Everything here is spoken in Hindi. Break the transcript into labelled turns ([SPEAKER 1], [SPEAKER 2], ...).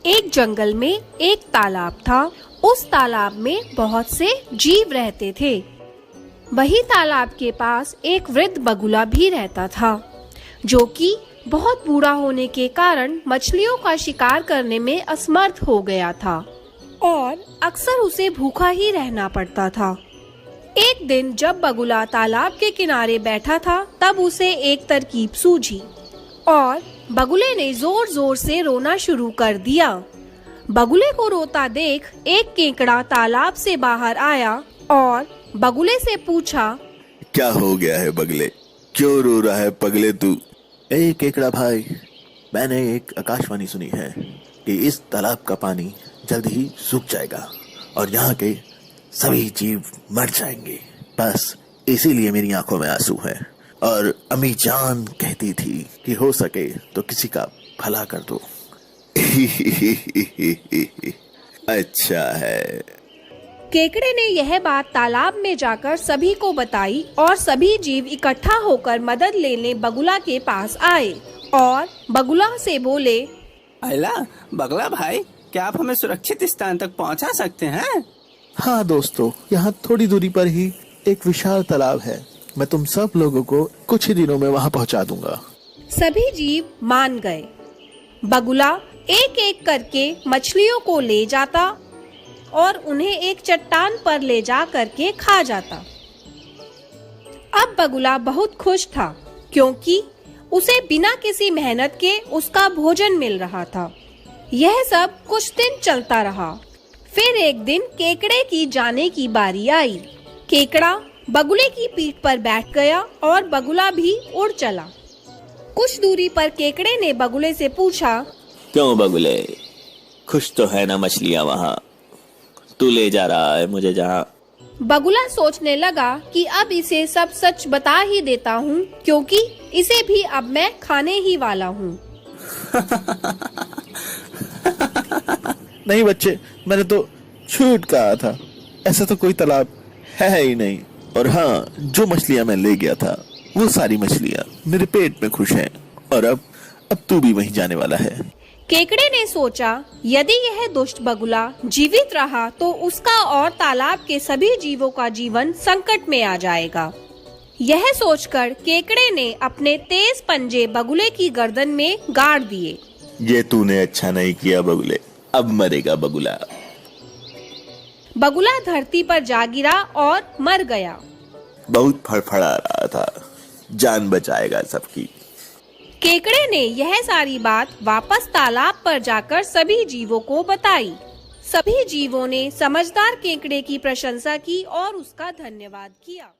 [SPEAKER 1] एक जंगल में एक तालाब था। उस तालाब में बहुत से जीव रहते थे। वही तालाब के पास एक वृद्ध बगुला भी रहता था, जो कि बहुत बूढ़ा होने के कारण मछलियों का शिकार करने में असमर्थ हो गया था और अक्सर उसे भूखा ही रहना पड़ता था। एक दिन जब बगुला तालाब के किनारे बैठा था, तब उसे एक तरकीब सूझी और बगुले ने जोर जोर से रोना शुरू कर दिया। बगुले को रोता देख एक केकड़ा तालाब से बाहर आया और बगुले से पूछा,
[SPEAKER 2] क्या हो गया है बगले, क्यों रो रहा है पगले तू?
[SPEAKER 3] ए केकड़ा भाई, मैंने एक आकाशवाणी सुनी है कि इस तालाब का पानी जल्द ही सूख जाएगा और यहाँ के सभी जीव मर जाएंगे। बस इसीलिए मेरी आंखों में आंसू है और अम्मी जान कहती थी कि हो सके तो किसी का भला कर दो।
[SPEAKER 2] अच्छा है।
[SPEAKER 1] केकड़े ने यह बात तालाब में जाकर सभी को बताई और सभी जीव इकट्ठा होकर मदद लेने बगुला के पास आए और बगुला से बोले,
[SPEAKER 4] अला बगला भाई, क्या आप हमें सुरक्षित स्थान तक पहुंचा सकते हैं?
[SPEAKER 3] हाँ दोस्तों, यहाँ थोड़ी दूरी पर ही एक विशाल तालाब है। मैं तुम सब लोगों को कुछ ही दिनों में वहाँ पहुँचा दूंगा।
[SPEAKER 1] सभी जीव मान गए। बगुला एक एक करके मछलियों को ले जाता और उन्हें एक चट्टान पर ले जा करके खा जाता। अब बगुला बहुत खुश था, क्योंकि उसे बिना किसी मेहनत के उसका भोजन मिल रहा था। यह सब कुछ दिन चलता रहा। फिर एक दिन केकड़े की जाने की बारी आई। केकड़ा बगुले की पीठ पर बैठ गया और बगुला भी उड़ चला। कुछ दूरी पर केकड़े ने बगुले से पूछा,
[SPEAKER 5] क्यों बगुले, खुश तो है ना मछलियाँ वहाँ? तू ले जा रहा है मुझे जहाँ।
[SPEAKER 1] बगुला सोचने लगा कि अब इसे सब सच बता ही देता हूँ, क्योंकि इसे भी अब मैं खाने ही वाला हूँ।
[SPEAKER 3] नहीं बच्चे, मैंने तो झूठ कहा था। ऐसा तो कोई तालाब है ही नहीं। और हाँ, जो मछलियाँ मैं ले गया था वो सारी मछलियाँ मेरे पेट में खुश हैं और अब तू भी वहीं जाने वाला है।
[SPEAKER 1] केकड़े ने सोचा, यदि यह दुष्ट बगुला जीवित रहा तो उसका और तालाब के सभी जीवों का जीवन संकट में आ जाएगा। यह सोचकर केकड़े ने अपने तेज पंजे बगुले की गर्दन में गाड़ दिए।
[SPEAKER 2] ये तूने अच्छा नहीं किया बगुले, अब मरेगा बगुला।
[SPEAKER 1] बगुला धरती पर जा गिरा और मर गया।
[SPEAKER 2] बहुत फड़फड़ा रहा था, जान बचाएगा सबकी।
[SPEAKER 1] केकड़े ने यह सारी बात वापस तालाब पर जाकर सभी जीवों को बताई। सभी जीवों ने समझदार केकड़े की प्रशंसा की और उसका धन्यवाद किया।